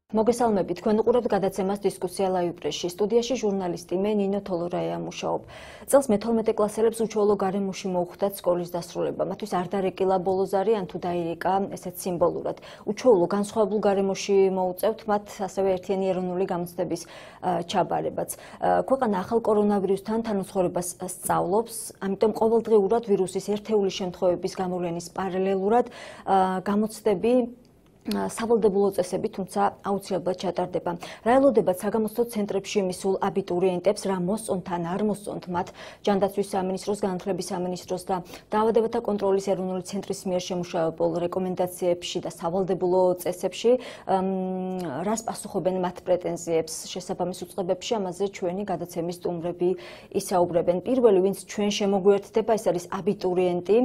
მოგესალმებით, თქვენ უყურებთ გადაცემას დისკუსია ლაივპრესში. სტუდიაში ჟურნალისტი მე ნინო თოლორაია მუშაობ. წელს მე-12 კლასელებს უჩვეულო გარემოში მოუხდათ სკოლის დასრულება. მათთვის არ დარეკილა ბოლოზარი ან თუ დაირეკა, ესეც სიმბოლურად. უჩვეულო განსხვავებულ გარემოში მოუწევთ მათ ასევე ერთიანი ეროვნული გამოცდების ჩაბარებაც. ქვეყანა ახალ კორონავირუსთან თანაცხოვრებას სწავლობს, ამიტომ ყოველდღიურად ვირუსის ერთეული შემთხვევების გამოვლენის პარალელურად გამოცდები სავალდებულო წესებით, თუმცა აუცილებლად ჩატარდება. რა ელოდებათ საგამოცდო ცენტრებში მისულ აბიტურიენტებს, რა მოსწონთ ან არ მოსწონთ მათ ჯანდაცვის სამინისტროს, განათლების სამინისტროს და დაავადებათა კონტროლის ეროვნული ცენტრის მიერ შემუშავებულ რეკომენდაციებში და სავალდებულო წესებში, რას პასუხობენ მათ პრეტენზიებს შესაბამის უწყებებში, ამაზე ჩვენი გადაცემის სტუმრები ისაუბრებენ. პირველი, ვინც ჩვენ შემოგვიერთდება, ეს არის აბიტურიენტი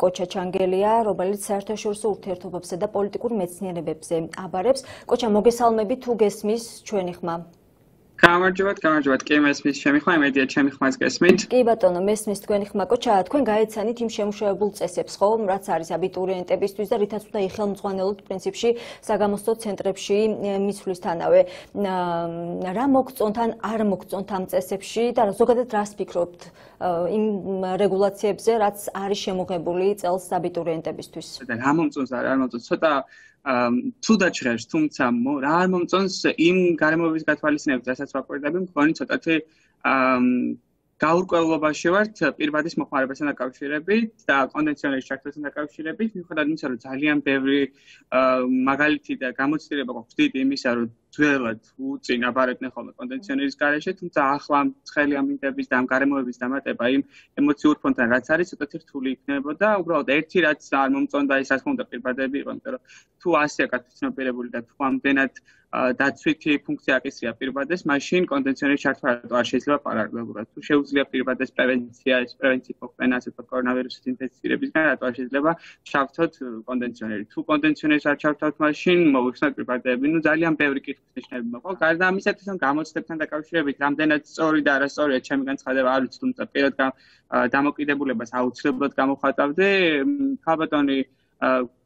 კოჩა ჩანგელია, რომელიც საერთაშორისო ურთიერთობებსა და პოლიტიკურ მეცნიერებებზე აბარებს. კოჩა, მოგესალმებით, თუ გესმის ჩვენი ხმა? გამარჯობათ, კი მესმის ჩემი ხმა, იმედია ჩემი ხმაც გესმით. კი ბატონო, მესმის თქვენი ხმა. კოჩა, თქვენ გაეცანით იმ შემუშავებულ წესებს, ხო, რაც არის აბიტურიენტებისთვის და რითაც უნდა იხელმძღვანელოთ პრინციპში საგამოცდო ცენტრებში მისვლისთანავე. რა მოგწონთ ან არ მოგწონთ ამ წესებში და ზოგადად რას ფიქრობთ იმ რეგულაციებზე, რაც არის შემოღებული წელს აბიტურიენტებისთვის? რა მომწონს და რა არ მომწონს, ცოტა თუ დაჩღერს, თუმცა რა არ მომწონს იმ გარემოების გათვალისწინებით, რასაც ვაკვირდები, მგონი ცოტათი გაურკვევლობაში ვართ პირბადის მოხმარებასთან დაკავშირებით და კონდიციონერის ჩართვასთან დაკავშირებით, მიუხედავად იმისა, რომ ძალიან ბევრი მაგალითი და გამოცდილება გვაქვს დიდი იმისა, რომ ძველად უწინ აბარებდნენ ხოლმე კონდიციონერის გარეშე, თუმცა ახლა ცხელი ამინდების და ამ გარემოების დამატება იმ ემოციურ ფონთან რაც არის, ცოტათი რთული იქნებოდა. უბრალოდ ერთი რაც არ მომწონდა, ის ასე უნდა პირბადები იყო, იმიტომ რომ თუ ასე კაცნობიერებული და თუ ამდენად დაცვითი ფუნქცია აკისრია პირბადეს, მაშინ კონდიციონერის ჩართვა არ შეიძლება პარალელურად. თუ შეუძლია პირბადეს პრევენცია, ეს პრევენცია მოხდენა ასე თქო კორონავირუსის ინფექციებისგან, რატო არ შეიძლება ჩავთოთ კონდიციონერი. თუ კონდიციონერს არ ჩავთოთ, მაშინ მოვიხსნათ პირბადები. ნუ ძალიან ბევრი კითხვის ნიშნები მოყვა. გარდა ამისა, თვითონ გამოცდებთან დაკავშირებით, რამდენად სწორი და არასწორია ჩემი განცხადება არ ვიცი, თუმცა პირად დამოკიდებულებას აუცილებლად გამოხატავდი. ქალბატონი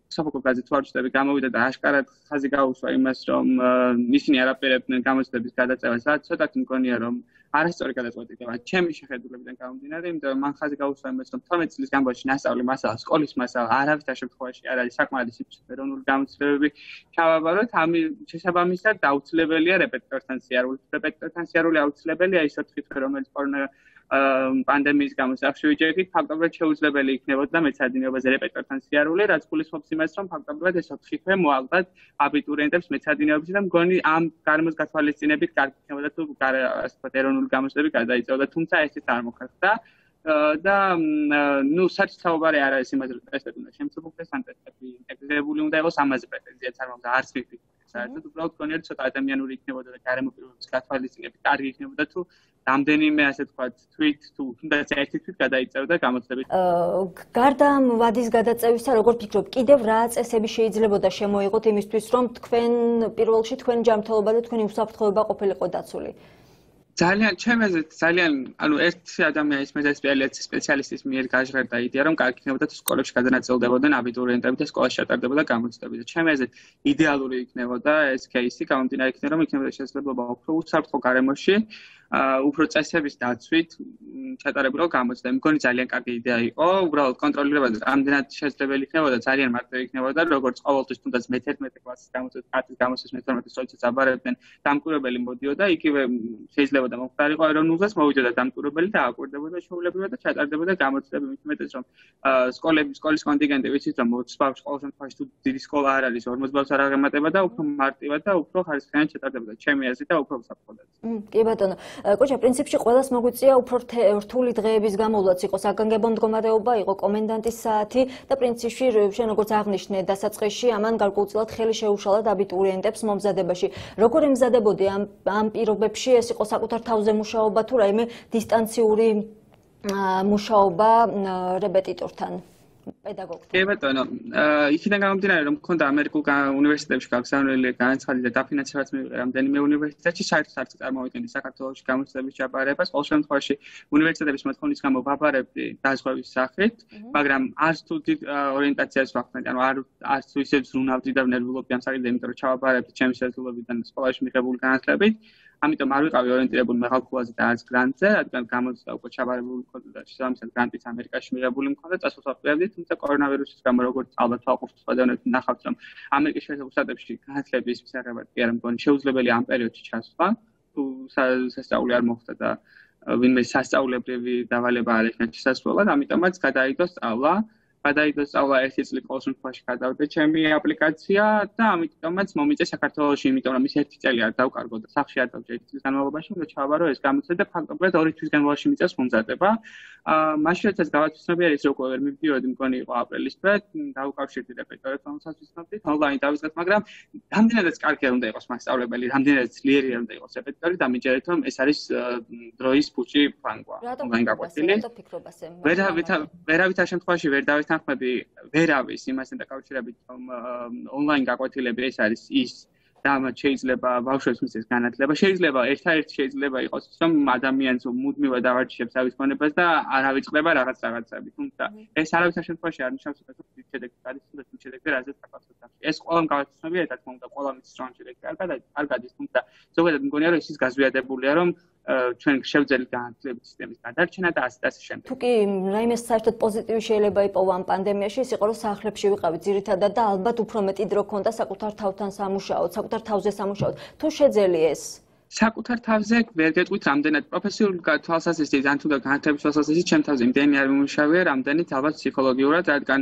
საფუძველი გაზეთ ვარჩიტები გამოვიდა და აშკარად ხაზი გაუსვა იმას, რომ ისინი არაპირებდნენ გამოცდების გადაწევას, რაც ცოტათი მგონია, რომ არასწორი გადაწყვეტილება ჩემი შეხედულებიდან გამომდინარე, იმიტომ რომ მან ხაზი გაუსვა იმას, რომ 12 წლის განმავლობაში ნასწავლი მასალა, სკოლის მასალა არავითარ შემთხვევაში არ არის საკმაოდ სიფრთხილე ეროვნული გამოცდებები ჩავაბაროთ, ამის შესაბამისად აუცილებელია რეპეტიტორთან სიარული. რეპეტიტორთან სიარული აუცილებელია ის ოთხი რომელიც პანდემიის გამო საფშვიდობით ფაქტობრივად შეუძლებელი იქნებოდა მეცადინეობაზე რეპეტიტორთან სიარული, რაც გულისხმობს იმას, რომ ფაქტობრივად ეს 4 თვე მოალყათ აბიტურიენტებს მეცადინეობაზე და მგონი ამ გარემოს გათვალისწინებით კარგი იქნებოდა თუ ასე ვთქვათ ეროვნული გამოცდები გადაიწევდა, თუმცა ესეც არ მოხდა და ნუ საერთოდ არ არის იმაზე, რომ ტესტები უნდა შემსუბუქდეს, ან ტესტები ინტეგრირებული უნდა იყოს, ამაზე პრეტენზიაც არ მაქვს, არც მიფიქრე. საერთოდ უბრალოდ მგონია, ცოტა ადამიანური იქნებოდა და გარემო პირობების გათვალისწინებით კარგი იქნებოდა თუ რამდენიმე ასე თქვათ თვით თუ თუნდაც ერთი თვით გადაიწევდა გამოცდებით. გარდა ამ ვადის გადაწევისა, როგორ ფიქრობთ, კიდევ რა წესები შეიძლებოდა შემოიღოთ იმისთვის, რომ თქვენ პირველ რიგში თქვენი ჯანმრთელობა და თქვენი უსაფრთხოება ყოფილიყო დაცული? ძალიან, ანუ ერთი ადამიანის სპეციალისტის მიერ გაჟღერდა იდეა, რომ კარგი იქნებოდა თუ სკოლებში გადანაწილდებოდნენ აბიტურიენტები და სკოლაში ჩატარდებოდა გამოცდები და ჩემი აზრით იდეალური იქნებოდა ეს кейსი, გამომდინარე იქნება, რომ იქნებოდა შესაძლებლობა უფრო უსაფრთხო გარემოში უფრო წესების დაცვით ჩატარებულო გამოცდები. მგონი ძალიან კარგი იდეა იყო, უბრალოდ კონტროლირება და რამდენად შესაძლებელი იქნებოდა, ძალიან მარტივი იქნებოდა, როგორც ყოველთვის თუნდაც მე-11 კლასის გამოცდების, 10-ის გამოცდების მე-12 წელსაც აბარებდნენ, დამკვირვებელი მოდიოდა, იგივე შეიძლება და მომხდარიყო ეროვნულზეც მოვიდოდა დამკვირვებელი და აკვირდებოდა შეულებრივად და ჩატარდებოდა გამოცდები, მით უმეტეს რომ სკოლის კონტინგენტი ვიცით რომ 20 ბავშვს ყოველ შემთხვევაში თუ დიდი სკოლა არ არის 40 ბავშვს არ აღემატება და უფრო მარტივად და უფრო ხარისხიანი ჩატარდებოდა ჩემი აზრით და უფრო უსაფრთხოდ. კი ბატონო. კოჩა, პრინციპში ყველას მოგვიწია უფრო რთული დღეების გამოვლაც იყო, საგანგებო მდგომარეობა იყო, კომენდანტის საათი და პრინციპში შენ როგორც აღნიშნე დასაწყისში ამან გარკვეულწილად ხელი შეუშალა აბიტურიენტებს მომზადებაში. როგორ ემზადებოდი ამ პირობებში, ეს იყო საკუთარ თავზე მუშაობა თუ რაიმე დისტანციური მუშაობა რეპეტიტორთან? პედაგოგთან? კი ბატონო, იქიდან გამომდინარე, რომ მქონდა ამერიკულ უნივერსიტეტებში გაგზავნილი განაცხადი და დაფინანსებაც მივიღე რამდენიმე უნივერსიტეტში, საერთოდ არც წარმოვიდგენდი საქართველოში გამოცდების ჩაბარებას. ყოველ შემთხვევაში უნივერსიტეტების მოთხოვნის გამო ვაბარებდი დაზღვევის სახით, მაგრამ არც თუ დიდ ორიენტაციას ვახდენდი, ანუ არც თუ ისე ზრუნავდი და ვნერვულობდი ამ საკითხზე, იმიტომ რომ ჩავაბარებდი ჩემი შესაძლებლობიდან სკოლაში მიღებული განათლებით. ამიტომ არ ვიყავი ორიენტირებული მეღალქულაზე და არც გრანტზე, რადგან გამოცდა უკვე ჩაბარებული მქონდა და შესაბამისად გრანტიც ამერიკაში მიღებული მქონდა, წასულს ვაპირებდი, თუმცა კორონავირუსის გამო როგორც ალბათ ვაყოფთ სხვადასხვა ნახავთ, რომ ამერიკის შეერთებულ შტატებში განათლების მისაღებად კი არა მგონი შეუძლებელი ამ პერიოდში ჩასვლა, თუ სასწაული არ მოხდა და ვინმე სასწაულებრივი დავალება არ ექნა შესაძლებლად, ამიტომაც გადაიდო სწავლა ერთი წელი ყოველ შემთხვევაში გადავდე ჩემი აპლიკაცია და ამიტომაც მომიწე საქართველოში, იმიტომ რომ ის ერთი წელი არ დავკარგო და სახლში არ დავჭერ ერთი წლის განმავლობაში, უნდა ჩავაბარო ეს გამოცდა და ფაქტობრივად 2 თვის განმავლობაში მიწევს მომზადება. მაშინ როდესაც გავაცნობიერე ის როგორ ვერ მივდიოდი, მგონი იყო აპრილის თვე, დავუკავშირდი რეპეტორებს, რომელსაც ვიცნობდით, ონლაინ დავიწყეთ, მაგრამ რამდენადაც კარგი უნდა იყოს მასწავლებელი, რამდენადაც ძლიერი უნდა იყოს რეპეტორი, დამიჯერეთ რომ ეს არის დროის ფუჭი ფანგვა, ონლაინ გაკვეთილი. ვერავითარ შემთხვევაში ვერ დავეთანხმები ვერავის იმასთან დაკავშირებით, რომ ონლაინ გაკვეთილები ეს არის ის და მათ შეიძლება ბავშვებს მისცეს განათლება. შეიძლება ერთადერთი შეიძლება იყოს ის, რომ ადამიანს მუდმივად ავარჩიებს თავის გონებას და არ ავიწყდება რაღაცები. თუმცა ეს არავითარ შემთხვევაში არ ნიშნავს, რომ შედეგი არის და შედეგი რაზეც აკავშირებს. ეს ყველამ გავაცნობია, რა თქმა უნდა, ყველა მის რომ შედეგი არ გადის, თუმცა ზოგადად მგონია, რომ ის გაზვიადებულია, რომ ჩვენ შევძელით განათლების სისტემის გადარჩენა და ასე შემდეგ. თუ კი რაიმე საერთოდ პოზიტივი შეიძლება იპოვა ამ პანდემიაში, ის იყო რომ სახლებში ვიყავით ძირითადად და ალბათ უფრო მეტი დრო ქონდა საკუთარ თავთან სამუშაოდ, საკუთარ თავზე სამუშაოდ. თუ შეძელი ეს საკუთარ თავზე ვერ გეტყვით რამდენად პროფესიული თვალსაზრისით ან თუნდაც განათლების თვალსაზრისით ჩემ თავზე იმდენი არ მიმუშავია, რამდენიც ალბათ ფსიქოლოგიურად, რადგან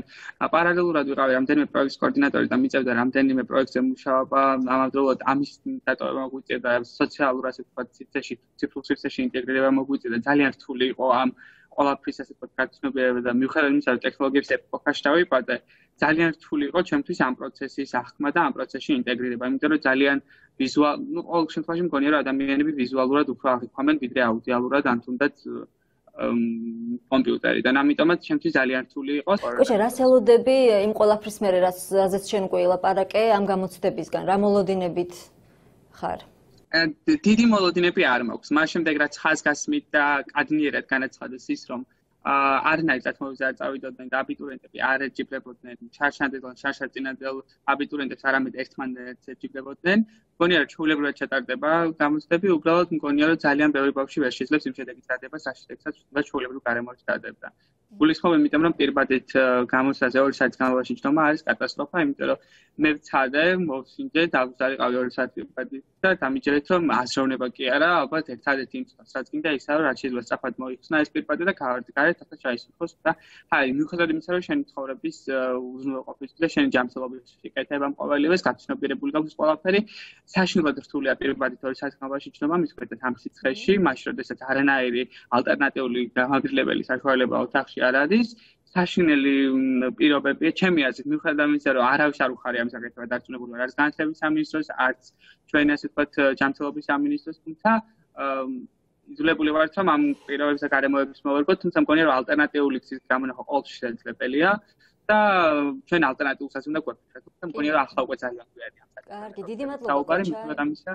პარალელურად ვიყავი რამდენიმე პროექტის კოორდინატორი და მიწევდა რამდენიმე პროექტზე მუშაობა, ამავდროულად ამის დატოვება მოგვიწევდა სოციალურ ასე ვთქვათ სივრცეში, ციფრულ სივრცეში ინტეგრირება მოგვიწევდა. ძალიან რთული იყო ამ ყველაფრის ასე ვთქვათ გაცნობიერება და მიუხედავად იმისა, რომ ტექნოლოგიების ეპოქაში დავიბადე, ძალიან რთული იყო ჩემთვის ამ პროცესის აღქმა და ამ პროცესში ინტეგრირება, იმიტომ რომ ძალიან ყოველ შემთხვევაში მგონია, რომ ადამიანები ვიზუალურად უფრო აღიქვამენ, ვიდრე აუდიალურად ან თუნდაც კომპიუტერიდან. ამიტომაც ჩემთვის ძალიან რთული იყო. კოჩა, რას ელოდები იმ ყველაფრის მერე, რაზეც შენ უკვე ელაპარაკე ამ გამოცდებისგან, რა მოლოდინებით ხარ? დიდი მოლოდინები არ მაქვს. მას შემდეგ რაც ხაზგასმით და კადნიერად განაცხადეს ის, რომ არნაირ დათმობებზე არ წავიდოდნენ და აბიტურიენტები არ ეჯიბრებოდნენ შარშაწინებელ აბიტურიენტებს, არამედ ერთმანეთს ეჯიბრებოდნენ. მგონია, რომ ჩვეულებრივად ჩატარდება გამოცდები, უბრალოდ მგონია, რომ ძალიან ბევრი ბავშვი ვერ შეძლებს იმ შედეგის დადება, საშედეგსაც ჩვეულებრივ გარემოში დადებდა. გულისხმობ, იმიტომ რომ პირბადით გამოცდაზე 2 საათის განმავლობაში ჯდომა არის კატასტროფა, იმიტომ რომ მე ვცადე, მოვსინჯე, დავზარიყავი 2 საათი პირბადით და დამიჯერეთ, რომ აზროვნება კი არა, ალბათ ერთადერთი იმ წელს რაც გინდა ისაა, რომ რაც შეიძლება სწრაფად მოიხსნა ეს პირბადი და გავარდი გარეთ, ახლა ჩაისახოს და მიუხედავად იმისა, რომ შენი ცხოვრების უზრუნველყოფის და შენი ჯანმრთელობის შეკეთება ყოველივეს გაცნობიერებული გაქვს ყველაფერი, საშინელად რთულია პირბადით 2 საათის განმავლობაში ჯდომა, მის ქვედა ამ სიცხეში, მაშინ როდესაც არანაირი ალტერნატიული გამაგრილებელი საშუალება ოთახში არ არის. საშინელი პირობებია ჩემი აზრით, მიუხედავად იმისა, რომ არავის არ უხარია ამ საკითხზე დარწმუნებული ვარ, არც განათლების სამინისტროს, არც ჩვენი ასე ვთქვათ ჯანმრთელობის სამინისტროს, თუმცა იძულებული ვართ, რომ ამ პირობებს და გარემოებებს მოვერგოთ, თუმცა მგონია, რომ ალტერნატიული გზის გამონახვა ყოველთვის შესაძლებელია და ჩვენ ალტერნატიულსაც უნდა გვეფიქროთ. თუმცა მგონია, რომ ახლა უკვე ძალიან გვიარია ამ საკითხზე. კარგი, დიდი მადლობა. ამისა.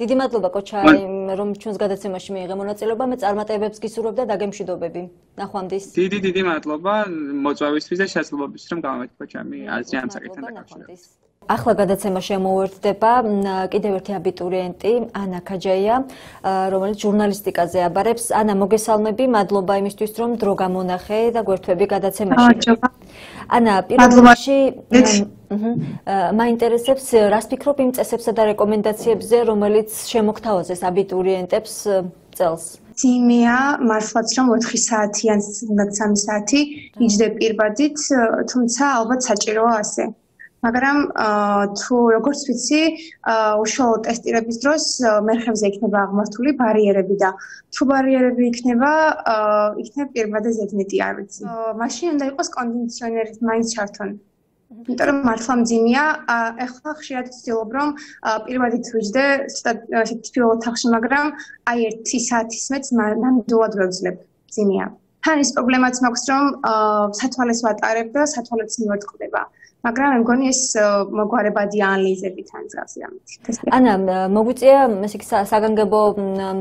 დიდი მადლობა კოჩა, რომ ჩვენს გადაცემაში მიიღე მონაწილეობა. მე წარმატებებს გისურვებ და დაგემშვიდობები. ნახვამდის. დიდი მადლობა მოწვევისთვის და შესაძლებლობისთვის, რომ გამომეთქვა ჩემი აზრი ამ საკითხთან დაკავშირებით. ახლა გადაცემაში ამოვერთდება კიდევ ერთი აბიტურიენტი, ანა ქაჯაია, რომელიც ჟურნალისტიკაზე აბარებს. ანა, მოგესალმები, მადლობა იმისთვის, რომ დრო გამონახე და გვერდთვები გადაცემაში. ანა, პირველში მაინტერესებს, რას ფიქრობ იმ წესებსა და რეკომენდაციებზე, რომელიც შემოგთავაზეს აბიტურიენტებს წელს? ძიმეა მართლაც რომ 4 საათი ან 3 საათი იჯდე პირბადით, თუმცა ალბათ საჭიროა ასე. მაგრამ თუ როგორც ვიცი, უშუალო ტესტირების დროს მერხებზე იქნება აღმართული ბარიერები და თუ ბარიერები იქნება პირბადე ზედმეტი არ ვიცი. მაშინ უნდა იყოს კონდიციონერით მაინც ჩართონ. იმიტომ რომ მართლა მძიმეა, ეხლა ხშირად ვცდილობ რომ პირბადით ვიჯდე თბილ ოთახში, მაგრამ აი 1 საათის მეც ნამდვილად ვეძლებ. მძიმეა. თან ის პრობლემაც მაქვს, რომ სათვალეს ვატარებ და სათვალეც მივატყდება. მაგრამ მე მგონი ეს მოგვარებადი ანალიზები თან წავს ამით. ანა, მოგვიწია ესე იგი საგანგებო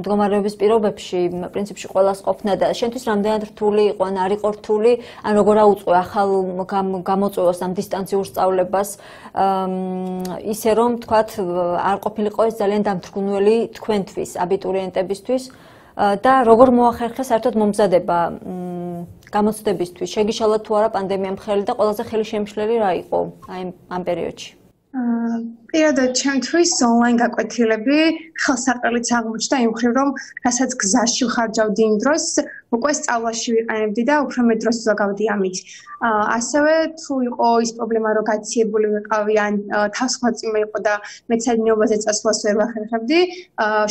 მდგომარეობის პირობებში, პრინციპში ყველას ყოფნა და შენთვის რამდენად რთული იყო, ან არ იყო რთული, ან როგორ აუწყო ახალ გამოწვევას ამ დისტანციურ სწავლებას, ისე რომ თქვათ არ ყოფილიყო ეს ძალიან დამთრგუნველი თქვენთვის, აბიტურიენტებისთვის და როგორ მოახერხეს საერთოდ მომზადება გამოცდებისთვის, შეგიშალა თუ არა პანდემიამ ხელი და ყველაზე ხელი შემშლელი რა იყო აი ამ პერიოდში? პირადად ჩემთვის ონლაინ გაკვეთილები ხელსაყრელიც აღმოჩნდა იმ მხრივ, რომ რასაც გზაში ვხარჯავდი იმ დროს, უკვე სწავლაში ვიყენებდი და უფრო მეტ დროს ვაგავდი ამით. ასევე თუ იყო ის პრობლემა, რომ გაციებული ვიყავი ან თავსხმაწინო იყო და მეცადინეობაზე წასვლას ვერ ვახერხებდი,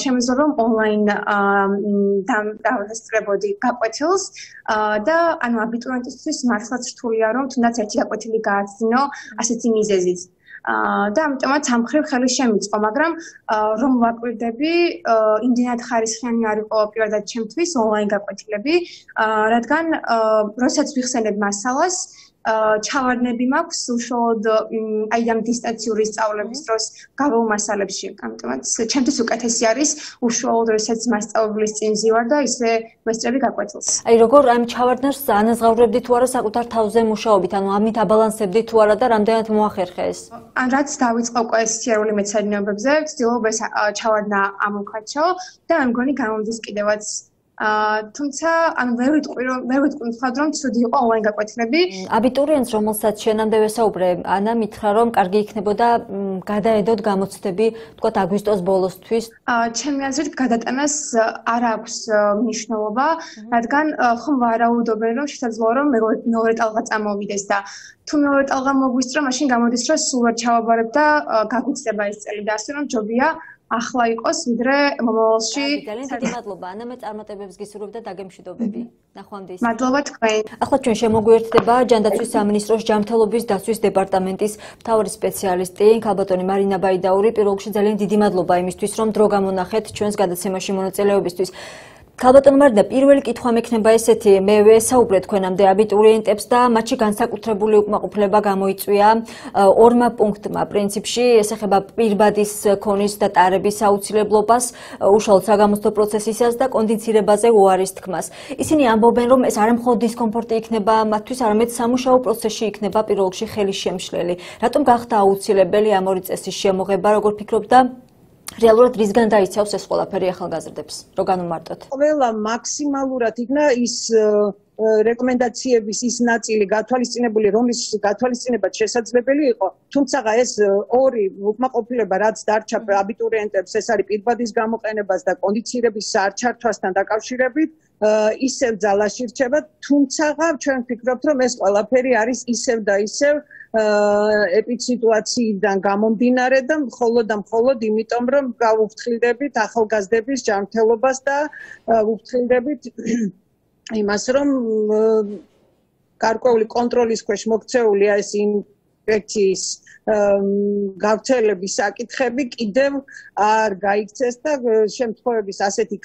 შემეძლო რომ ონლაინ დავესწრებოდი გაკვეთილს და ანუ აბიტურიენტისთვის მართლაც რთულია, რომ თუნდაც ერთი გაკვეთილი გააცდინო ასეთი მიზეზით. და ამიტომაც ამ მხრივ ხელი შემიწყო, მაგრამ რომ ვაკვირდები, იმდენად ხარისხიანი არ იყო პირადად ჩემთვის ონლაინ გაკვეთილები, რადგან როდესაც ვიხსენებ მასალას, ჩავარდნები მაქვს უშუალოდ აი ამ დისტანციური სწავლების დროს გავრცელების მასალებში. ამიტომაც ჩემთვის უკეთესი არის უშუალოდ როდესაც მასწავლებლის წინ ვზივარ და ისე ვესწრები გაკვეთილს. აი როგორ ამ ჩავარდნას ანაზღაურებდი თუ არა საკუთარ თავზე მუშაობით, ანუ ამით აბალანსებდი თუ არა და რამდენად მოახერხე ეს? ან რაც დავიწყო ყოველდღიური მეცადინეობებზე, ვცდილობ ეს ჩავარდნა ამოვქარჩო და მე მგონი გამომდის კიდევაც თუმცა ან ვერ ვიტყვი მხოლოდ რომ ცუდი იყო ონლაინ გაკვეთილები. აბიტურიენტს, რომელსაც შენამდე ვესაუბრე, ანა მითხრა რომ კარგი იქნებოდა გადაედოთ გამოცდები, თქვათ აგვისტოს ბოლოსთვის. ჩემი აზრით გადატანას არ აქვს მნიშვნელობა, რადგან ხომ ვარაუდობენ რომ შესაძლოა რომ მეორე ტალღა წამოვიდეს და თუ მეორე ტალღა მოგვისწრო, მაშინ გამოდის რომ სულ ვერ ჩავაბარებ და გაგვიცდება ეს წელი და ასე რომ ჯობია ახლა იყოს, ვიდრე მომავალში. ძალიან დიდი მადლობა. ანა, მე წარმატებებს გისურვებ და დაგემშვიდობები. ნახვამდის. მადლობა თქვენ. ახლა ჩვენ შემოგვიერთდება ჯანდაცვის სამინისტროს ჯანმრთელობის დაცვის დეპარტამენტის მთავარი სპეციალისტი, ქალბატონი მარინა ბაიდაური. პირველ რიგში ძალიან დიდი მადლობა იმისთვის, რომ დრო გამონახეთ ჩვენს გადაცემაში მონაწილეობისთვის. ქალბატონო მარინა, პირველი კითხვა მექნება ესეთი, მე ვესაუბრე თქვენამდე აბიტურიენტებს და მათში განსაკუთრებული უკმაყოფილება გამოიწვია ორმა პუნქტმა. პრინციპში ეს ეხება პირბადის ქონის და ტარების აუცილებლობას, უშუალოდ საგამოცდო პროცესისას და კონდიცირებაზე უარის თქმას. ისინი ამბობენ, რომ ეს არა მხოლოდ დისკომფორტი იქნება მათთვის, არამედ სამუშაო პროცესში იქნება პირველ რიგში ხელი შემშლელი. რატომ გახდა აუცილებელი ამ ორი წესის შემოღება, როგორ ფიქრობ და რეალურად რისგან დაიცავს ეს ყველაფერი ახალგაზრდებს? რო განვმარტოთ. ყველა მაქსიმალურად იქნა ის რეკომენდაციების ის ნაწილი გათვალისწინებული, რომლის გათვალისწინებაც შესაძლებელი იყო. თუმცა ეს ორი უკმაყოფილება, რაც დარჩა აბიტურიენტებს, ეს არის პირბადის გამოყენებას და კონდიცირების არჩართვასთან დაკავშირებით, ისევ ძალაში რჩება. თუმცა ჩვენ ვფიქრობთ, რომ ეს ყველაფერი არის ისევ და ისევ ეპიდსიტუაციიდან გამომდინარე და მხოლოდ იმიტომ, რომ გავუფრთხილდებით ახალგაზრდების ჯანმრთელობას და ვუფრთხილდებით იმას, რომ გარკვეული კონტროლის ქვეშ მოქცეულია ეს ინფექციის გავრცელების საკითხები კიდევ არ გაიქცეს და შემთხვევების ასეთი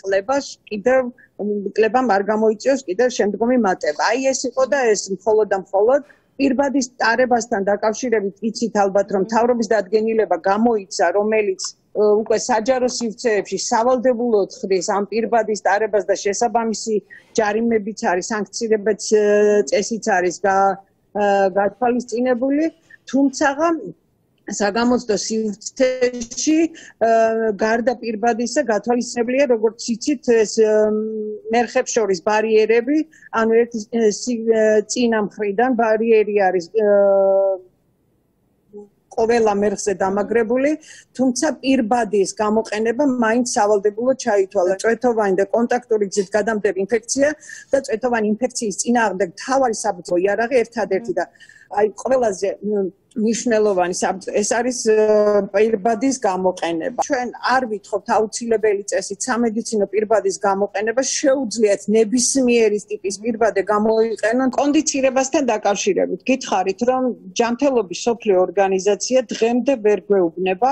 კლებამ არ გამოიწვიოს კიდევ შემდგომი მატება. აი ეს იყო და ეს მხოლოდ პირბადის ტარებასთან დაკავშირებით იცით ალბათ, რომ მთავრობის დადგენილება გამოიცა, რომელიც უკვე საჯარო სივრცეებში სავალდებულოდ ხდის ამ პირბადის ტარებას და შესაბამისი ჯარიმებიც არის, სანქციებიც წესიც არის გათვალისწინებული, თუმცა საგამოცდო სივრცეში გარდა პირბადისა გათვალისწინებელია, როგორც იცით, ეს მერხებს შორის ბარიერები, ანუ ერთი წინა მხრიდან ბარიერი არის ყველა მერხზე დამაგრებული, თუმცა პირბადის გამოყენება მაინც სავალდებულო ჩაითვალა. წვეთოვანი და კონტაქტური გზით გადამდები ინფექცია და წვეთოვანი ინფექციის წინააღმდეგ მთავარი საბრძოლო იარაღი ერთადერთი და აი ყველაზე მნიშვნელოვანი ეს არის პირბადის გამოყენება. ჩვენ არ ვითხოვთ აუცილებელი წესით სამედიცინო პირბადის გამოყენება, შეუძლიათ ნებისმიერი ტიპის პირბადე გამოიყენონ კონდიცირებასთან დაკავშირებით. გითხარით, რომ ჯანმრთელობის მსოფლიო ორგანიზაცია დღემდე ვერ გვეუბნება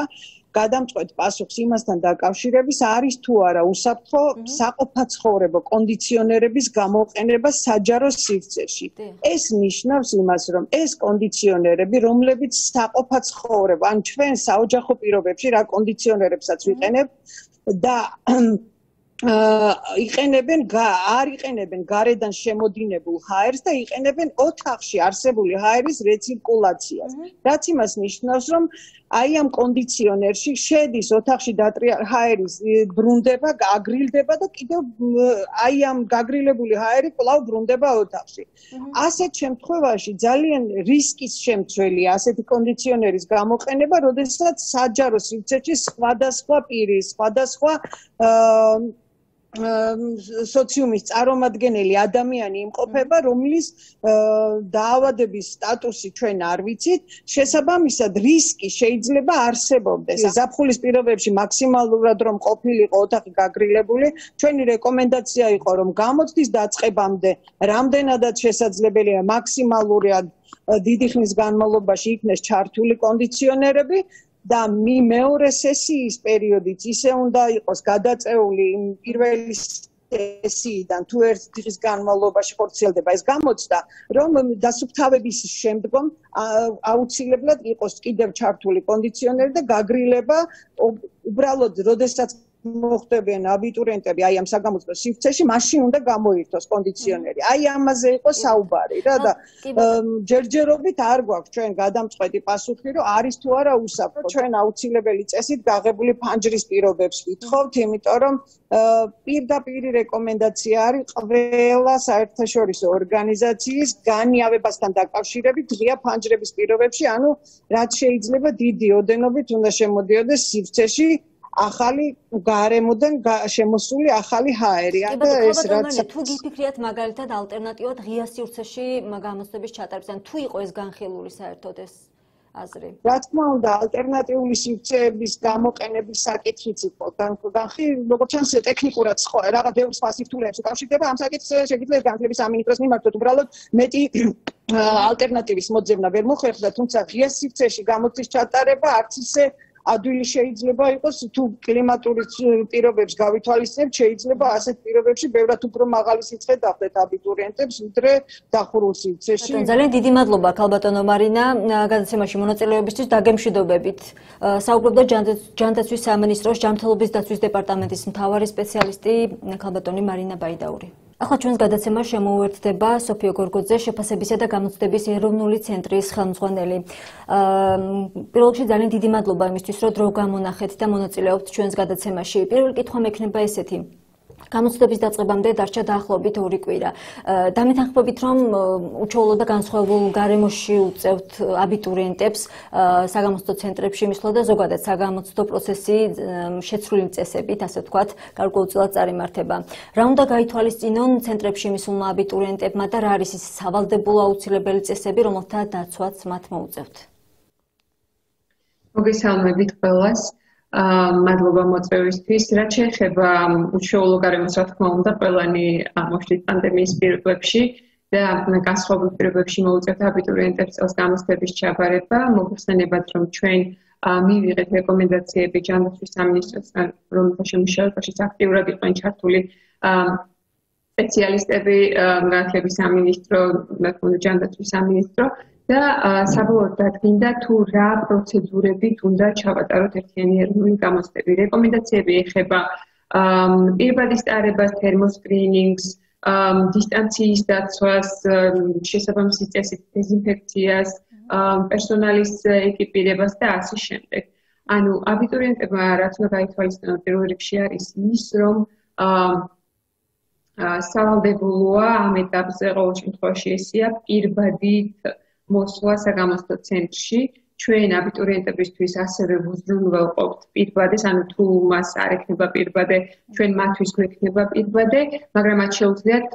გადამწყვეტ პასუხს იმასთან დაკავშირების არის თუ არა უსაფრთხო საყოფაცხოვრებო კონდიციონერების გამოყენება საჯარო სივრცეში. ეს ნიშნავს იმას, რომ ეს კონდიციონერები, რომლებიც საყოფაცხოვრებო, ან ჩვენ საოჯახო პირობებში რა კონდიციონერებსაც ვიყენებ და არ იყენებენ გარედან შემოდინებულ ჰაერს და იყენებენ ოთახში არსებული ჰაერის რეცირკულაციას. რაც იმას ნიშნავს, რომ აი ამ კონდიციონერში შედის ოთახში ჰაერის ბრუნდება, აგრილდება და კიდევ აი ამ გაგრილებული ჰაერი კვლავ ბრუნდება ოთახში. ასეთ შემთხვევაში ძალიან რისკის შემცველია ასეთი კონდიციონერის გამოყენება, როდესაც საჯარო სივრცეში სხვადასხვა პირი, სხვადასხვა სოციუმის წარმომადგენელი ადამიანი იმყოფება, რომლის დაავადების სტატუსი ჩვენ არ ვიცით, შესაბამისად რისკი შეიძლება არსებობდეს. ზაფხულის პირობებში მაქსიმალურად რომ ყოფილიყო ოთახი გაგრილებული, ჩვენი რეკომენდაცია იყო, რომ გამოცდის დაწყებამდე რამდენადაც შესაძლებელია მაქსიმალურად დიდი ხნის განმავლობაში იქნეს ჩართული კონდიციონერები და მეორე სესიის პერიოდიც ისე უნდა იყოს გადაწეული პირველი სესიიდან თუ ერთი დღის განმავლობაში ხორციელდება ეს გამოცდა, რომ დასუფთავების შემდგომ აუცილებლად იყოს კიდევ ჩართული კონდიციონერი და გაგრილება უბრალოდ როდესაც მოხდებიან აბიტურიენტები აი ამ საგამოცდო სივრცეში, მაშინ უნდა გამოირთოს კონდიციონერი. აი ამაზე იყო საუბარი რა და ჯერჯერობით არ გვაქვს ჩვენ გადამწყვეტი პასუხი, რომ არის თუ არა უსაფრთხო. ჩვენ აუცილებელი წესით გაღებული ფანჯრის პირობებს ვითხოვთ, იმიტომ რომ პირდაპირი რეკომენდაცია არის ყველა საერთაშორისო ორგანიზაციის განიავებასთან დაკავშირებით ღია ფანჯრების პირობებში, ანუ რაც შეიძლება დიდი ოდენობით უნდა შემოდიოდეს სივრცეში ახალი გარემოდან შემოსული ახალი ჰაერი. და ეს რაც თუ გიფიქრიათ მაგალითად ალტერნატივად ღია სივრცეში გამოცდების ჩატარებას, ან თუ იყო ეს განხილული საერთოდ ეს აზრი. რა თქმა უნდა, ალტერნატიული სივრცეების გამოყენების საკითხიც იყო. როგორც ჩანს, ტექნიკურად რაღაც ბევრ სხვა სირთულეებს უკავშირდება. ამ საკითხს შეგიძლიათ განხილების სამინისტროს მიმართოთ. უბრალოდ მეტი ალტერნატივის მოძებნა ვერ მოხერხდა, თუმცა ღია სივრცეში გამოცდის ჩატარება არც ისე ადვილი შეიძლება იყოს თუ კლიმატური პირობებს გავითვალისწინებთ, შეიძლება ასეთ პირობებში ბევრად უფრო მაღალი სიცხე დახვდეთ აბიტურიენტებს, ვიდრე დახურულ სივრცეში. ძალიან დიდი მადლობა ქალბატონო მარინა გადაცემაში მონაწილეობისთვის დაგემშვიდობებით. საუბრობდა ჯანდაცვის სამინისტროს ჯანმრთელობის დაცვის დეპარტამენტის მთავარი სპეციალისტი ქალბატონი მარინა ბაიდაური. ახლა ჩვენს გადაცემა შემოუერთდება სოფიო გორგოძე, შეფასებისა და გამოცდების ეროვნული ცენტრის ხელმძღვანელი. პირველ რიგში ძალიან დიდი მადლობა იმისთვის, რომ დრო გამონახეთ და მონაწილეობთ ჩვენს გადაცემაში. პირველი კითხვა მექნება ესეთი. გამოცდების დაწყებამდე დარჩა დაახლოებით 2 კვირა. დამეთანხმებით, რომ უჩვეულო და განსხვავებულ გარემოში უწევთ აბიტურიენტებს საგამოცდო ცენტრებში მისვლა და ზოგადად საგამოცდო პროცესი შეცვლილი წესებით, ასე ვთქვათ, გარკვეულწილად წარიმართება. რა უნდა გაითვალისწინონ ცენტრებში მისულმა აბიტურიენტებმა და რა არის ის სავალდებულო აუცილებელი წესები, რომელთა დაცვაც მათ მოუწევთ? მოგესალმებით ყველას. მადლობა მოწვევისთვის. რაც შეეხება უჩვეულო გარემოს, რა თქმა უნდა, ყველანი მოშლით პანდემიის პირობებში და განსხვავებული პირობებში მოუწევთ აბიტურიენტებს წელს გამოცდების ჩაბარება. მოგხსენებათ, რომ ჩვენ მივიღეთ რეკომენდაციები ჯანდაცვის სამინისტროსგან, რომელთა შემუშავებაშიც აქტიურად იყვნენ ჩართული სპეციალისტები, განათლების სამინისტრო, ჯანდაცვის სამინისტრო და საბოლოოდ დადგინდა თუ რა პროცედურებით უნდა ჩავატაროთ ერთიანი ეროვნული გამოცდები. რეკომენდაციები ეხება პირბადის ტარებას, თერმოსკრინინგს, დისტანციის დაცვას, შესაბამისი წესით დეზინფექციას, პერსონალის ეკიპირებას და ასე შემდეგ. ანუ აბიტურიენტებმა რაც უნდა გაითვალისწინონ პირველ რიგში არის ის, რომ სავალდებულოა ამ ეტაპზე ყოველ შემთხვევაში ესეა პირბადით მოსვლა საგამოცდო ცენტრში. ჩვენ აბიტურიენტებისთვის ასევე უზრუნველყოფთ პირბადეს, ანუ თუ მას არ ექნება პირბადე, ჩვენ მათთვის გვექნება პირბადე, მაგრამ მათ შეუძლიათ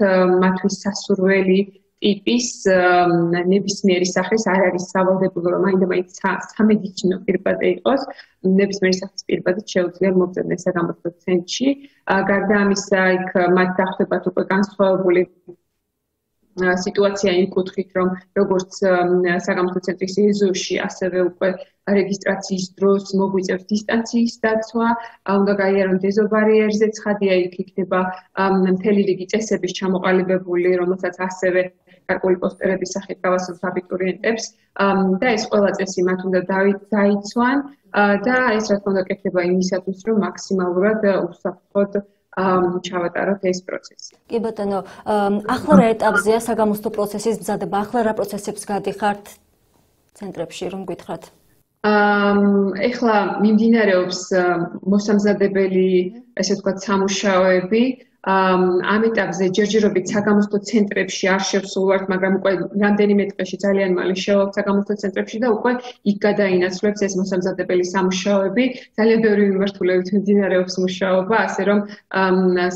მათთვის სასურველი ტიპის ნებისმიერი სახის არ არის სავალდებულო, რომ მაინდა-მაინც სამედიცინო პირბადე იყოს, ნებისმიერი სახის პირბადით შეუძლიათ მოგზაურდნენ საგამოცდო ცენტრში. გარდა ამისა, იქ მათ დახვდებათ უკვე განსხვავებული სიტუაცია იმ კუთხით, რომ როგორც საგამოცდო ცენტრის ეზოში, ასევე უკვე რეგისტრაციის დროს მოგვიწევს დისტანციის დაცვა, უნდა გაიარონ დეზობარიერზე ცხადია, იქ იქნება მთელი რიგი წესების ჩამოყალიბებული, რომელსაც ასევე გარკვეული პოსტერების სახით გავასწრებთ აბიტურიენტებს და ეს ყველა წესი მათ უნდა დაიცვან და ეს რა თქმა უნდა კეთდება იმისათვის, რომ მაქსიმალურად უსაფრთხოდ ჩავატაროთ ეს პროცესი. კი ბატონო, ახლა რა ეტაპზეა საგამოცდო პროცესის მზადება? ახლა რა პროცესებს გადიხართ ცენტრებში, რომ გითხრათ? ეხლა მიმდინარეობს მოსამზადებელი, ესე ვთქვათ, სამუშაოები. ამ ეტაპზე ჯერჯერობით საგამოცდო ცენტრებში არ შევსულვართ, მაგრამ უკვე რამდენიმე დღეში ძალიან მალე შევავთ საგამოცდო ცენტრებში და უკვე იქ გადაინაცვლებს ეს მოსამზადებელი სამუშაოები. ძალიან ბევრი მიმართულებით მიმდინარეობს მუშაობა, ასე რომ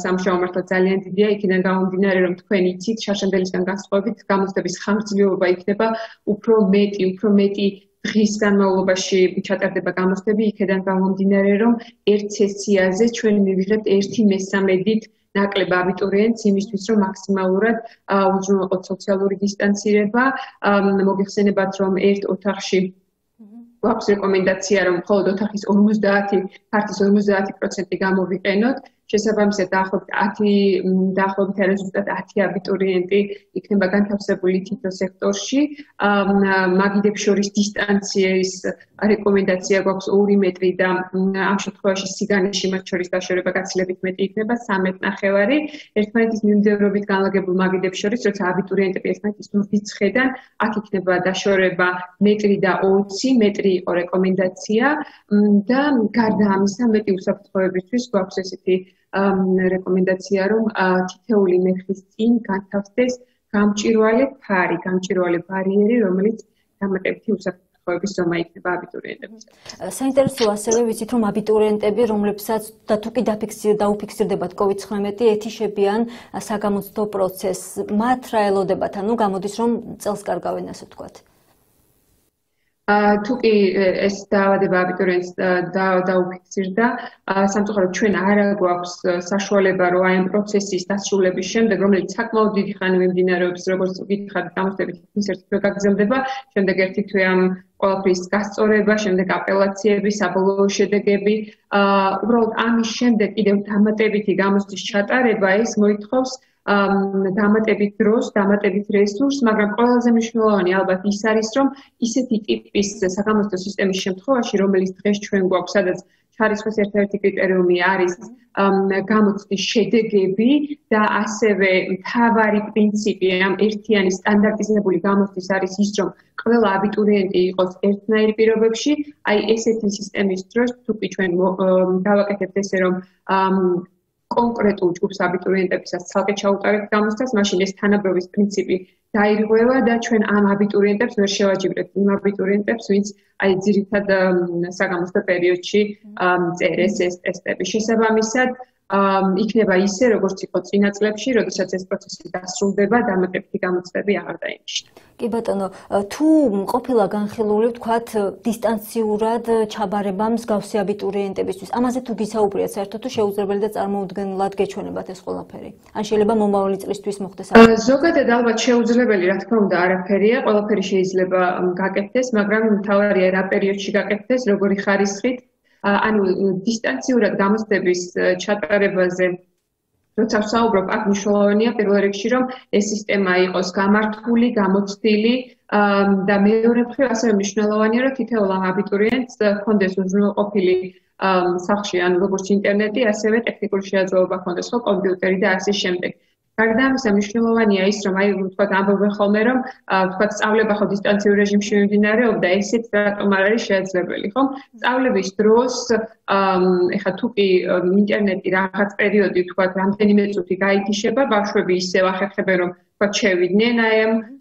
სამუშაო მართლა ძალიან დიდია, იქიდან გამომდინარე, რომ თქვენ იცით, შარშემდელისგან განსხვავებით გამოცდების ხანგრძლივობა იქნება უფრო მეტი დღის განმავლობაში ჩატარდება გამოცდები, იქიდან გამომდინარე, რომ ერთ სესიაზე ჩვენ მივიღებთ 1/3-ით ნაკლებ აბიტურიენტს იმისთვის, რომ მაქსიმალურად უზრუნველყოთ სოციალური დისტანცირება. მოგეხსენებათ, რომ ერთ ოთახში გვაქვს რეკომენდაცია, რომ მხოლოდ ოთახის 50% გამოვიყენოთ. შესაბამისად, დაახლოებით არა ზუსტად 10 აბიტურიენტი იქნება განთავსებული თითო სექტორში. მაგიდებს შორის დისტანციის რეკომენდაცია გვაქვს 2 მეტრი და ამ შემთხვევაში სიგანეში მათ შორის დაშორება გაცილებით მეტი იქნება 3.5. ერთმანეთის მიმდევრობით განლაგებულ მაგიდებს შორის, როცა აბიტურიენტები ერთმანეთის ზურგის ხედან, აქ იქნება დაშორება მეტრი და 20 მეტრი იყო რეკომენდაცია და გარდა ამისა, მეტი უსაფრთხოებისთვის გვაქვს ესეთი რეკომენდაცია, რომ თითეული მეხის წინ განთავსდეს გამჭვირვალე ფარი, გამჭვირვალე ბარიერი, რომელიც დამატებითი უსაფრთხოების ზომა იქნება აბიტურიენტებს. საინტერესოა ასევე ვიცით, რომ აბიტურიენტები, რომლებსაც და თუ კი დაუფიქსირდებათ COVID-19, ეთიშებიან საგამოცდო პროცესს. მათ რა ელოდებათ? ანუ გამოდის, რომ წელს კარგავენ, ასე ვთქვათ. თუ კი ეს დაავადება აბიტურიენტს დაუფიქსირდა, სამწუხაროდ ჩვენ არ გვაქვს საშუალება, რომ აი ამ პროცესის დასრულების შემდეგ, რომელიც საკმაოდ დიდი ხანი მიმდინარეობს, როგორც გითხარით, გამოცდებით ერთ თვე გაგრძელდება, შემდეგ ერთი თვე ამ ყველაფრის გასწორება, შემდეგ აპელაციები, საბოლოო შედეგები. უბრალოდ ამის შემდეგ კიდევ დამატებითი გამოცდის ჩატარება ეს მოითხოვს დამატებით დროს, დამატებით რესურსს, მაგრამ ყველაზე მნიშვნელოვანი ალბათ ის არის, რომ ისეთი ტიპის საგამოცდო სისტემის შემთხვევაში, რომელიც დღეს ჩვენ გვაქვს, სადაც ჩარიცხვის ერთ-ერთი კრიტერიუმი არის გამოცდის შედეგები და ასევე მთავარი პრინციპი ამ ერთიანი სტანდარტიზებული გამოცდის არის ის, რომ ყველა აბიტურიენტი იყოს ერთნაირ პირობებში, აი ესეთი სისტემის დროს თუ კი ჩვენ დავაკეთებთ ესე, რომ კონკრეტულ ჯგუფს აბიტურიენტებისაც ცალკე ჩაუტარებთ გამოცდას, მაშინ ეს თანაბრობის პრინციპი დაირღვევა და ჩვენ ამ აბიტურიენტებს ვერ შევაჯიბრებთ იმ აბიტურიენტებს, ვინც აი ძირითად საგამოცდო პერიოდში წერეს ეს ტესტები. შესაბამისად, იქნება ისე, როგორც იყო წინა წლებში, როდესაც ეს პროცესი დასრულდება, დამატებითი გამოცდები აღარ დაინიშნა. კი ბატონო, თუ ყოფილა განხილული, ვთქვათ, დისტანციურად ჩაბარება მსგავსი აბიტურიენტებისთვის, ამაზე თუ გისაუბრიათ, საერთოდ თუ შეუძლებელი და წარმოუდგენლად გეჩვენებათ ეს ყველაფერი? ან შეიძლება მომავალი წლისთვის მოხდეს? ზოგადად ალბათ შეუძლებელი, რა თქმა უნდა, არაფერია, ყველაფერი შეიძლება გაკეთდეს, მაგრამ მთავარია რა პერიოდში გაკეთდეს, როგორი ხარისხით. ანუ დისტანციურად გამოცდების ჩატარებაზე როცა ვსაუბრობ, აქ მნიშვნელოვანია პირველ რიგში, რომ ეს სისტემა იყოს გამართული, გამოცდილი და მეორე მხრივ ასევე მნიშვნელოვანია, რომ თითოეულ აბიტურიენტს ჰქონდეს უზრუნველყოფილი სახლში, ანუ როგორც ინტერნეტი, ასევე ტექნიკური შეაძლებლობა ჰქონდეს, ხო, კომპიუტერი და ასე შემდეგ. გარდა ამისა, მნიშვნელოვანია ის, რომ აი ვთქვათ, ამბობენ ხოლმე, რომ ვთქვათ, სწავლება ხო დისტანციურ რეჟიმში მიმდინარეობდა, ესეც რატომ არ არის შესაძლებელი, ხო? სწავლების დროს, ეხლა თუ კი ინტერნეტი რაღაც პერიოდი, ვთქვათ, რამდენიმე წუთი გაითიშება, ბავშვები ისევ ახერხებენ, რომ ვთქვათ, შევიდნენ აი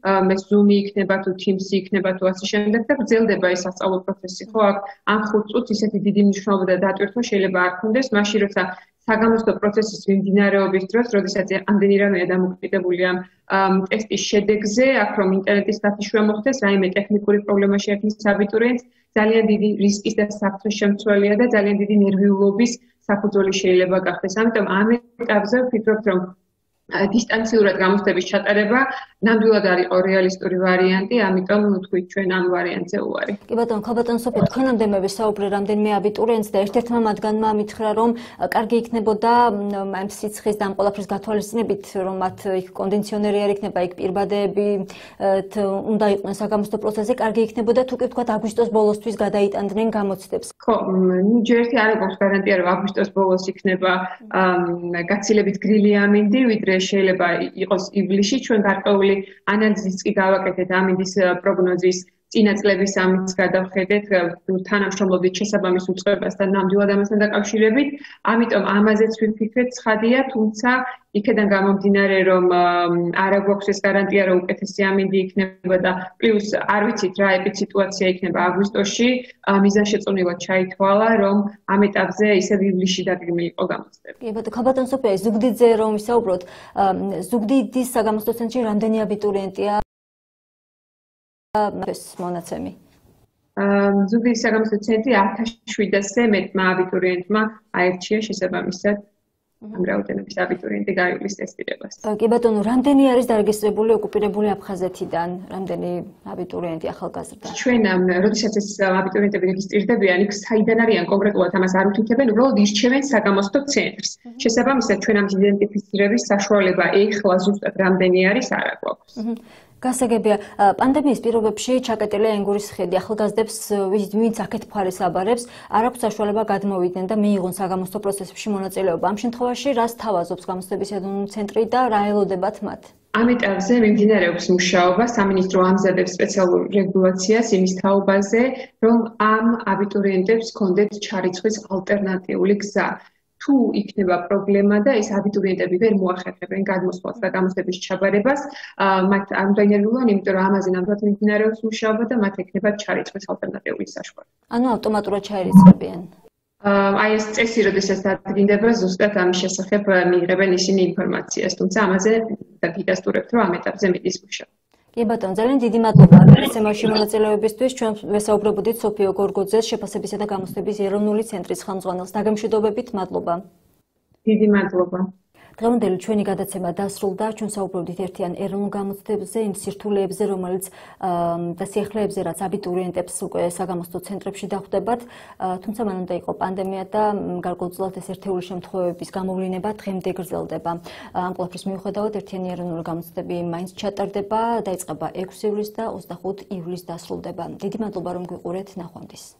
ამ Zoom-ი იქნება თუ Teams-ი იქნება თუ ასე შემდეგ და გრძელდება ეს სასწავლო პროცესი, ხო? ამ 5 წუთს ისეთი დიდი მნიშვნელობა და დატვირთვა შეიძლება არ ქონდეს, მაშინ როცა საგამოცდო პროცესის მიმდინარეობის დროს, როდესაც ამდენი რამეა დამოკიდებული ამ ტესტის შედეგზე, აქ რომ ინტერნეტის გათიშვა მოხდეს, რაიმე ტექნიკური პრობლემა შეექმნას აბიტურიენტს, ძალიან დიდი რისკის და საფრთხის შემცველია და ძალიან დიდი ნერვიულობის საფუძველი შეიძლება გახდეს. ამიტომ ამ ეტაპზე ვფიქრობ, რომ დისტანციურად გამოცდების ჩატარება ნამდვილად არ იყო რეალისტური ვარიანტი, ამიტომ თქვით ჩვენ ამ ვარიანტზე უარი. კი ბატონო, ქალბატონ სოფია, თქვენამდე მე ვისაუბრე რამდენიმე აბიტურიენტს და ერთ-ერთმა მათგანმა მითხრა, რომ კარგი იქნებოდა ამ სიცხის და ამ ყველაფრის გათვალისწინებით, რომ მათ იქ კონდიციონერი არ იქნება, იქ პირბადეები უნდა იყვნენ საგამოცდო პროცესზე, კარგი იქნებოდა თუ კი ვთქვათ აგვისტოს ბოლოსთვის გადაიტანდნენ გამოცდებს. ხო, ჯერტი არ აქვს გარანტია, რომ აგვისტოს ბოლოს იქნება გაცილებით გრილი ამინდი, ვიდრე შეიძლება იყოს ივლისში. ჩვენ გარკვეული ანალიზიც კი გავაკეთეთ ამინდის პროგნოზის წინა წლების ამის გადავხედეთ თანამშრომლობით შესაბამის უწყებასთან ნამდვილად ამასთან დაკავშირებით. ამიტომ ამაზეც ვიფიქრეთ ცხადია, თუმცა იქედან გამომდინარე, რომ არ აქვს ეს გარანტია, რომ უკეთესი ამინდი იქნება და პლუს არ ვიცით რა ეპიციტუაცია იქნება აგვისტოში, მიზანშეწონილად ჩაითვალა, რომ ამ ეტაპზე ისევ ივლისში დაგეგმილიყო გამოცდები. კი ბატონო, ქალბატონ სოფია, ზუგდიდზე რომ ვისაუბროთ, ზუგდიდის საგამოცდო ცენტრში რამდენი აბიტურიენტია ეს მონაცემი? ზუგდიდის საგამოცდო ცენტრი 1700-ზე მეტმა აბიტურიენტმა აირჩია შესაბამისად ამ რაოდენობის აბიტურიენტი გაივლის ტესტირებას. კი ბატონო, რამდენი არის დარეგისტრირებული ოკუპირებული აფხაზეთიდან, რამდენი აბიტურიენტი ახალგაზრდა? ჩვენ როდესაც ეს აბიტურიენტები რეგისტრირდებიან, იქ საიდან არიან კონკრეტულად ამას არ უთითებენ, უბრალოდ ირჩევენ საგამოცდო ცენტრს. შესაბამისად, ჩვენ ამ იდენტიფიცირების საშუალება ეხლა ზუსტად რამდენი არის არ აქვს. გასაგებია, პანდემიის პირობებში ჩაკეტილია ენგურის ხედი ახალგაზრდებს, ვინც აქეთ მხარეს აბარებს, არ აქვს საშუალება გადმოვიდნენ და მიიღონ საგამოცდო პროცესებში მონაწილეობა. ამ შემთხვევაში რას თავაზობს გამოცდების ეროვნული ცენტრი და რა ელოდებათ მათ? ამ ეტაპზე მიმდინარეობს მუშაობა, სამინისტრო ამზადებს სპეციალურ რეგულაციას იმის თაობაზე, რომ ამ აბიტურიენტებს ჰქონდეთ ჩარიცხვის ალტერნატიული გზა. თუ იქნება პრობლემა და ეს აბიტურიენტები ვერ მოახერხებენ გადმოსვლას და გამოცდების ჩაბარებას, მათ არ უნდა ინერვიულონ, იმიტომ რომ ამაზე ნამდვილად მიმდინარეობს მუშაობა და მათ ექნებათ ჩარიცხვის ალტერნატიული საშუალება. ანუ ავტომატურად ჩაირიცხებიან. აი ეს წესი, როდესაც დადგინდება, ზუსტად ამის შესახებ მიიღებენ ისინი ინფორმაციას, თუმცა ამაზე დაგიდასტურებთ, რომ ამ ეტაპზე მიდის მუშაობა. კი ბატონო, ძალიან დიდი მადლობა გადაცემაში მონაწილეობისთვის. ჩვენ ვესაუბრებოდით სოფიო გორგოძეს, შეფასებისა და გამოცდების ეროვნული ცენტრის ხელმძღვანელს. დაგემშვიდობებით, მადლობა. დიდი მადლობა. დღევანდელი ჩვენი გადაცემა დასრულდა. ჩვენ საუბრობდით ერთიან ეროვნულ გამოცდებზე, იმ სირთულეებზე, რომელიც და სიახლეებზე, რაც აბიტურიენტებს უკვე საგამოცდო ცენტრებში დახვდებათ. თუმცა მანამდე იყო პანდემია და გარკვეულწილად ეს ერთეული შემთხვევების გამოვლინება დღემდე გრძელდება. ამ ყველაფრის მიუხედავად ერთიანი ეროვნული გამოცდები მაინც ჩატარდება, დაიწყება 6 ივლისს და 25 ივლისს დასრულდება. დიდი მადლობა რომ გვიყურეთ, ნახვამდის.